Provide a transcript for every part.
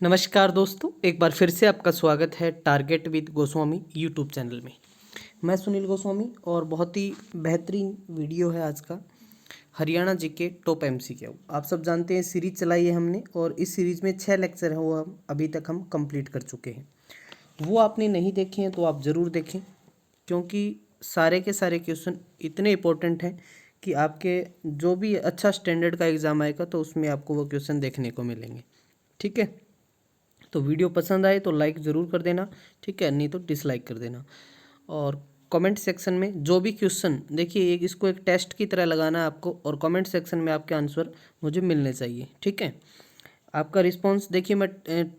नमस्कार दोस्तों, एक बार फिर से आपका स्वागत है target with Goswami YouTube channel में। मैं सुनील गोस्वामी और बहुत ही बेहतरीन वीडियो है आज का हरियाणा जीके टॉप एमसीक्यू। आप सब जानते हैं सीरीज चलाई है हमने और इस सीरीज में 6 लेक्चर है वो अभी तक हम कंप्लीट कर चुके हैं। वो आपने नहीं देखे हैं तो आप ज़रूर देखें, क्योंकि सारे के सारे क्वेश्चन इतने इंपॉर्टेंट हैं कि आपके जो भी अच्छा स्टैंडर्ड का एग्ज़ाम आएगा तो उसमें आपको वो क्वेश्चन देखने को मिलेंगे। ठीक है, तो वीडियो पसंद आए तो लाइक ज़रूर कर देना, ठीक है, नहीं तो डिसलाइक कर देना। और कमेंट सेक्शन में जो भी क्वेश्चन, देखिए इसको एक टेस्ट की तरह लगाना है आपको और कमेंट सेक्शन में आपके आंसर मुझे मिलने चाहिए। ठीक है, आपका रिस्पांस देखिए मैं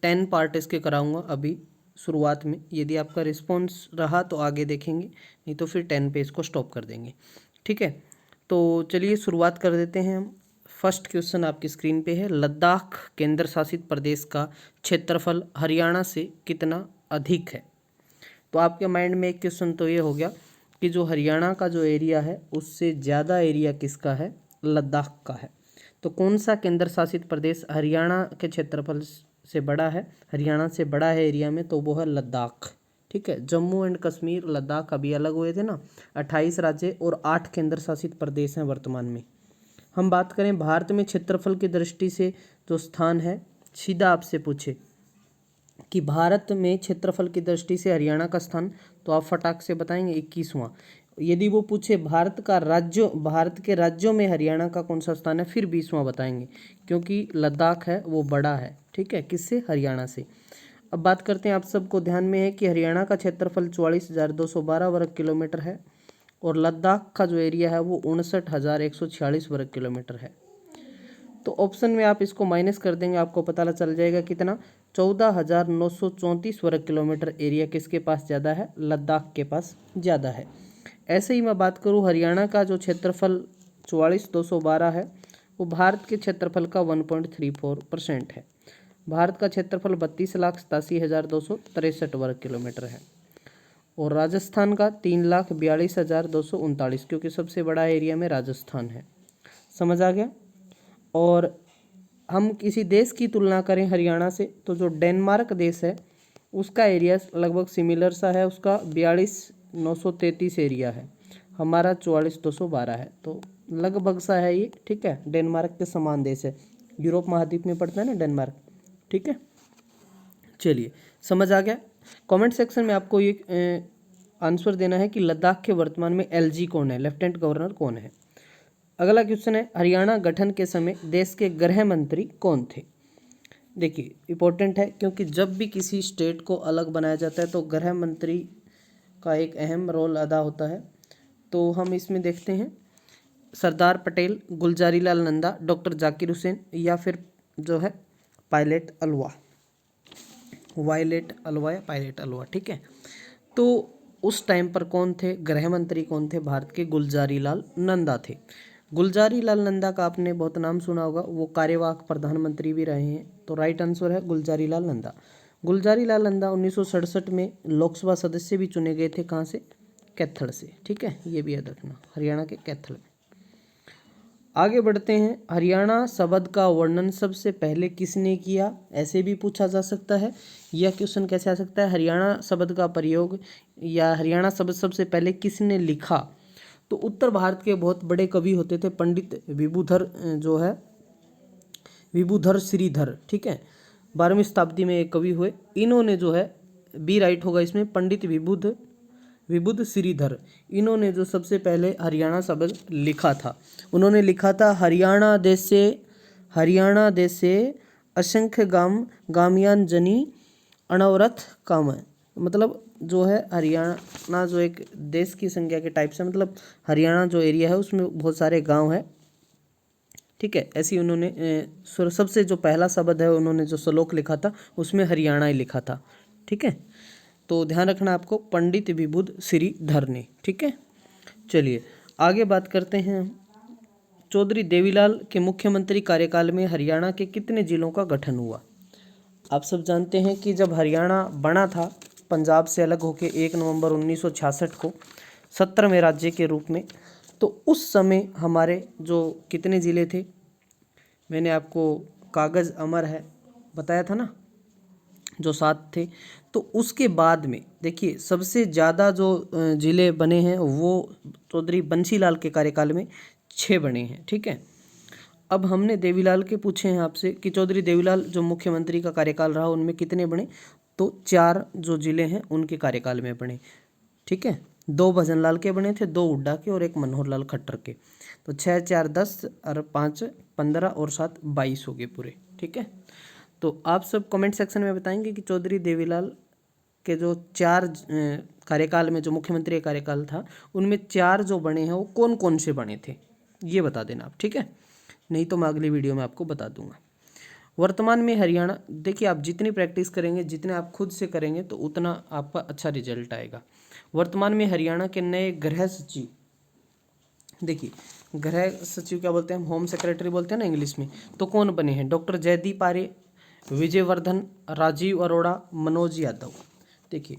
10 पार्ट इसके कराऊंगा अभी शुरुआत में। यदि आपका रिस्पांस रहा तो आगे देखेंगे, नहीं तो फिर 10 पे इसको स्टॉप कर देंगे। ठीक है, तो चलिए शुरुआत कर देते हैं हम। फर्स्ट क्वेश्चन आपकी स्क्रीन पे है, लद्दाख केंद्र शासित प्रदेश का क्षेत्रफल हरियाणा से कितना अधिक है। तो आपके माइंड में एक क्वेश्चन तो ये हो गया कि जो हरियाणा का जो एरिया है उससे ज़्यादा एरिया किसका है, लद्दाख का है। तो कौन सा केंद्र शासित प्रदेश हरियाणा के क्षेत्रफल से बड़ा है, हरियाणा से बड़ा है एरिया में, तो वो है लद्दाख। ठीक है, जम्मू एंड कश्मीर लद्दाख अभी अलग हुए थे ना। 28 राज्य और 8 केंद्र शासित प्रदेश हैं वर्तमान में। हम बात करें भारत में क्षेत्रफल की दृष्टि से जो स्थान है, सीधा आपसे पूछे कि भारत में क्षेत्रफल की दृष्टि से हरियाणा का स्थान, तो आप फटाक से बताएंगे 21वां। यदि वो पूछे भारत के राज्यों में हरियाणा का कौन सा स्थान है, फिर 20वां बताएंगे, क्योंकि लद्दाख है वो बड़ा है। ठीक है, किससे, हरियाणा से। अब बात करते हैं, आप सबको ध्यान में है कि हरियाणा का क्षेत्रफल 44,212 वर्ग किलोमीटर है और लद्दाख का जो एरिया है वो 59,146 वर्ग किलोमीटर है। तो ऑप्शन में आप इसको माइनस कर देंगे, आपको पता चल जाएगा कितना, 14,934 वर्ग किलोमीटर एरिया किसके पास ज़्यादा है, लद्दाख के पास ज़्यादा है। ऐसे ही मैं बात करूँ, हरियाणा का जो क्षेत्रफल 44,212 है वो भारत के क्षेत्रफल का 1.34% है। भारत का क्षेत्रफल 32,87,263 वर्ग किलोमीटर है और राजस्थान का 3,42,239, क्योंकि सबसे बड़ा एरिया में राजस्थान है। समझ आ गया। और हम किसी देश की तुलना करें हरियाणा से, तो जो डेनमार्क देश है उसका एरिया लगभग सिमिलर सा है, उसका 42,933 एरिया है, हमारा 44,212 है, तो लगभग सा है ये। ठीक है, डेनमार्क के समान देश है, यूरोप महाद्वीप में पड़ता है ना डेनमार्क। ठीक है, चलिए समझ आ गया। कमेंट सेक्शन में आपको ये आंसर देना है कि लद्दाख के वर्तमान में एलजी कौन है, लेफ्टिनेंट गवर्नर कौन है। अगला क्वेश्चन है, हरियाणा गठन के समय देश के गृह मंत्री कौन थे। देखिए इंपॉर्टेंट है, क्योंकि जब भी किसी स्टेट को अलग बनाया जाता है तो गृह मंत्री का एक अहम रोल अदा होता है। तो हम इसमें देखते हैं सरदार पटेल, गुलजारी लाल नंदा, डॉक्टर जाकिर हुसैन, या फिर जो है पायलट अलवा, वायलेट अलवा या पायलट अलवा। ठीक है, तो उस टाइम पर कौन थे, गृह मंत्री कौन थे भारत के, गुलजारी लाल नंदा थे। गुलजारी लाल नंदा का आपने बहुत नाम सुना होगा, वो कार्यवाहक प्रधानमंत्री भी रहे हैं, तो राइट आंसर है गुलजारी लाल नंदा। गुलजारी लाल नंदा 1967 में लोकसभा सदस्य भी चुने गए थे, कहाँ से, कैथल से। ठीक है, ये भी याद रखना, हरियाणा के कैथल में। आगे बढ़ते हैं, हरियाणा शब्द का वर्णन सबसे पहले किसने किया, ऐसे भी पूछा जा सकता है। यह क्वेश्चन कैसे आ सकता है, हरियाणा शब्द का प्रयोग या हरियाणा शब्द सबसे पहले किसने लिखा। तो उत्तर भारत के बहुत बड़े कवि होते थे, पंडित विभूधर, जो है विभूधर श्रीधर। ठीक है, 12वीं शताब्दी में एक कवि हुए, इन्होंने जो है, बी राइट होगा इसमें, पंडित विबुध श्रीधर, इन्होंने जो सबसे पहले हरियाणा शब्द लिखा था, उन्होंने लिखा था, हरियाणा देश से असंख्य गामियान जनी अनवरत काम। मतलब जो है हरियाणा जो एक देश की संज्ञा के टाइप से, मतलब हरियाणा जो एरिया है उसमें बहुत सारे गांव है। ठीक है, ऐसी उन्होंने सबसे जो पहला शब्द है उन्होंने जो श्लोक लिखा था उसमें हरियाणा ही लिखा था। ठीक है, तो ध्यान रखना आपको, पंडित विबुध श्रीधर ने। ठीक है, चलिए आगे बात करते हैं। चौधरी देवीलाल के मुख्यमंत्री कार्यकाल में हरियाणा के कितने जिलों का गठन हुआ। आप सब जानते हैं कि जब हरियाणा बना था पंजाब से अलग होकर 1 नवंबर 1966 को 17वें राज्य के रूप में, तो उस समय हमारे जो कितने ज़िले थे, मैंने आपको कागज़ अमर है बताया था ना, जो 7 थे। तो उसके बाद में देखिए सबसे ज़्यादा जो ज़िले बने हैं वो चौधरी बंसीलाल के कार्यकाल में 6 बने हैं। ठीक है, अब हमने देवीलाल के पूछे हैं आपसे कि चौधरी देवीलाल जो मुख्यमंत्री का कार्यकाल रहा उनमें कितने बने, तो 4 जो ज़िले हैं उनके कार्यकाल में बने। ठीक है, 2 भजनलाल के बने थे, 2 हुड्डा के और 1 मनोहर लाल खट्टर के। तो 6 4 10 और 5 15 और 7 22 हो गए पूरे। ठीक है, तो आप सब कमेंट सेक्शन में बताएंगे कि चौधरी देवीलाल के जो 4 कार्यकाल में जो मुख्यमंत्री का कार्यकाल था उनमें 4 जो बने हैं वो कौन कौन से बने थे, ये बता देना आप। ठीक है, नहीं तो मैं अगली वीडियो में आपको बता दूंगा। वर्तमान में हरियाणा, देखिए आप जितनी प्रैक्टिस करेंगे, जितने आप खुद से करेंगे तो उतना आपका अच्छा रिजल्ट आएगा। वर्तमान में हरियाणा के नए गृह सचिव, देखिए गृह सचिव क्या बोलते हैं हम, होम सेक्रेटरी बोलते हैं ना इंग्लिश में, तो कौन बने हैं, डॉक्टर जयदीप आर्य, विजयवर्धन, राजीव अरोड़ा, मनोज यादव। देखिए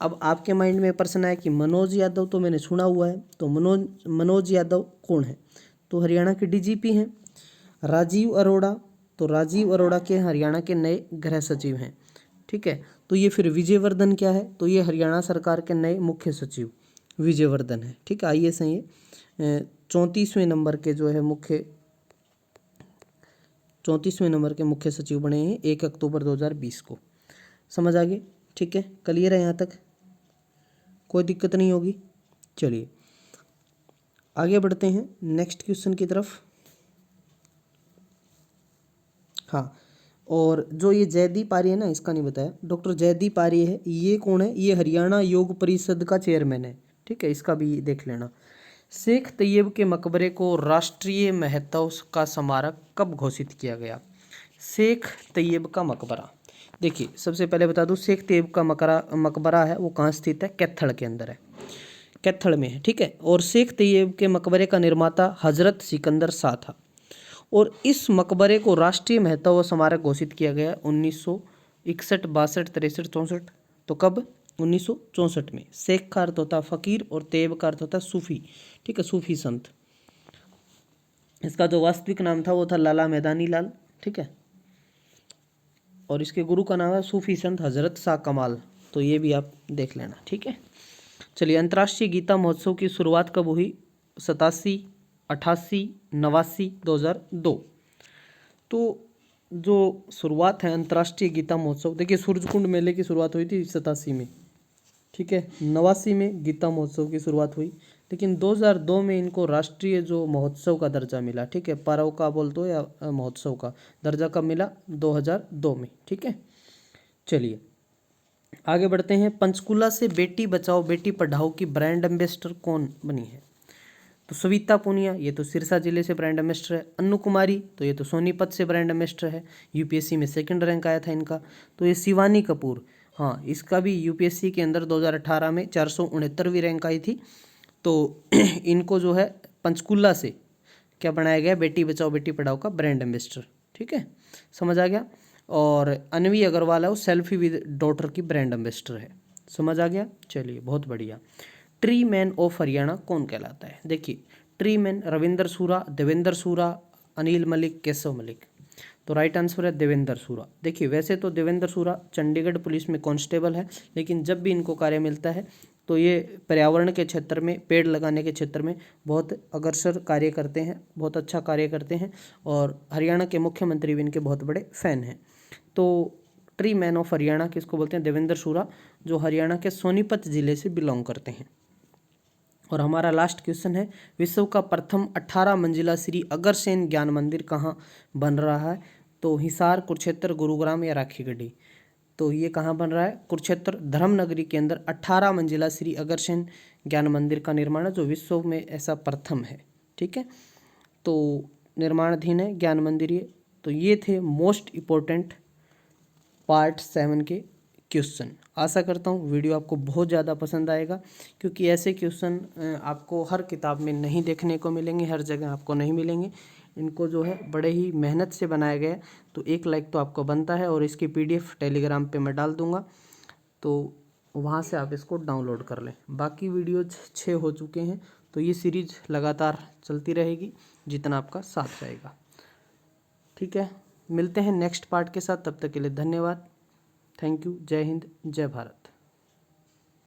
अब आपके माइंड में प्रश्न आया कि मनोज यादव तो मैंने सुना हुआ है, तो मनोज यादव कौन है, तो हरियाणा के डीजीपी हैं। राजीव अरोड़ा, तो राजीव अरोड़ा के हरियाणा के नए गृह सचिव हैं। ठीक है, तो ये फिर विजयवर्धन क्या है, तो ये हरियाणा सरकार के नए मुख्य सचिव विजयवर्धन है। ठीक है, आइए सही है, 34वें नंबर के जो है 34वें नंबर के मुख्य सचिव बने हैं 1 अक्टूबर 2020 को। समझ आ गई? ठीक है, क्लियर है यहाँ तक, कोई दिक्कत नहीं होगी। चलिए आगे बढ़ते हैं नेक्स्ट क्वेश्चन की तरफ। हाँ, और जो ये जयदीप आर्य है ना, इसका नहीं बताया, डॉक्टर जयदीप आर्य है, ये कौन है, ये हरियाणा योग परिषद का चेयरमैन है। ठीक है, इसका भी देख लेना। शेख तैयब के मकबरे को राष्ट्रीय महत्व का स्मारक कब घोषित किया गया, शेख तैयब का मकबरा। देखिए सबसे पहले बता दूं, शेख तैयब का मकबरा है वो कहाँ स्थित है, कैथल के अंदर है, कैथल में है। ठीक है, और शेख तैयब के मकबरे का निर्माता हजरत सिकंदर शाह था, और इस मकबरे को राष्ट्रीय महत्व स्मारक घोषित किया गया 1961, 62, 63, 64। तो कब, 1964 में। शेख का अर्थ होता फकीर और तैयब का अर्थ होता सूफी। ठीक है, सूफी संत। इसका जो वास्तविक नाम था वो था लाला मैदानी लाल। ठीक है, और इसके गुरु का नाम है सूफी संत हजरत शाह कमाल, तो ये भी आप देख लेना। ठीक है, चलिए अंतर्राष्ट्रीय गीता महोत्सव की शुरुआत कब हुई, 87, 88, 89, 2002। तो जो शुरुआत है अंतर्राष्ट्रीय गीता महोत्सव, देखिए सूरजकुंड मेले की शुरुआत हुई थी 87 में। ठीक है, 89 में गीता महोत्सव की शुरुआत हुई, लेकिन 2002 में इनको राष्ट्रीय जो महोत्सव का दर्जा मिला। ठीक है, पर्व का बोल दो या महोत्सव का दर्जा कब मिला, 2002 में। ठीक है, चलिए आगे बढ़ते हैं। पंचकुला से बेटी बचाओ बेटी पढ़ाओ की ब्रांड एम्बेसडर कौन बनी है, तो सविता पूनिया, ये तो सिरसा जिले से ब्रांड एम्बेसडर है। अन्नू कुमारी, तो ये तो सोनीपत से ब्रांड एम्बेसडर है, यूपीएससी में 2nd रैंक आया था इनका। तो ये शिवानी कपूर, हाँ इसका भी यूपीएससी के अंदर 2018 में 469वीं रैंक आई थी। तो इनको जो है पंचकुला से क्या बनाया गया, बेटी बचाओ बेटी पढ़ाओ का ब्रांड एम्बेसडर। ठीक है, समझ आ गया। और अनवी अग्रवाल है वो सेल्फी विद डॉटर की ब्रांड एम्बेसडर है। समझ आ गया, चलिए बहुत बढ़िया। ट्री मैन ऑफ हरियाणा कौन कहलाता है, देखिए ट्री मैन रविंदर सूरा, देवेंद्र सूरा, अनिल मलिक, केशव मलिक। तो राइट आंसर है देवेंद्र सूरा। देखिए वैसे तो देवेंद्र सूरा चंडीगढ़ पुलिस में कांस्टेबल है, लेकिन जब भी इनको कार्य मिलता है तो ये पर्यावरण के क्षेत्र में, पेड़ लगाने के क्षेत्र में बहुत अग्रसर कार्य करते हैं, बहुत अच्छा कार्य करते हैं, और हरियाणा के मुख्यमंत्री भी इनके बहुत बड़े फैन हैं। तो ट्री मैन ऑफ हरियाणा किसको बोलते हैं, देवेंद्र सूरा, जो हरियाणा के सोनीपत जिले से बिलोंग करते हैं। और हमारा लास्ट क्वेश्चन है, विश्व का प्रथम 18 मंजिला श्री अग्रसेन ज्ञान मंदिर कहाँ बन रहा है, तो हिसार, कुरुक्षेत्र, गुरुग्राम या राखीगढ़ी। तो ये कहाँ बन रहा है, कुरुक्षेत्र धर्मनगरी के अंदर 18 मंजिला श्री अग्रसेन ज्ञान मंदिर का निर्माण है, जो विश्व में ऐसा प्रथम है। ठीक है, तो निर्माणाधीन है ज्ञान मंदिर ये। तो ये थे मोस्ट इम्पोर्टेंट पार्ट 7 के क्वेश्चन। आशा करता हूँ वीडियो आपको बहुत ज़्यादा पसंद आएगा, क्योंकि ऐसे क्वेश्चन आपको हर किताब में नहीं देखने को मिलेंगे, हर जगह आपको नहीं मिलेंगे। इनको जो है बड़े ही मेहनत से बनाया गया है, तो 1 लाइक तो आपको बनता है, और इसकी PDF टेलीग्राम पे मैं डाल दूँगा, तो वहाँ से आप इसको डाउनलोड कर लें। बाकी वीडियो 6 हो चुके हैं, तो ये सीरीज़ लगातार चलती रहेगी जितना आपका साथ रहेगा। ठीक है, मिलते हैं नेक्स्ट पार्ट के साथ, तब तक के लिए धन्यवाद। Thank you. जय हिंद, जय भारत।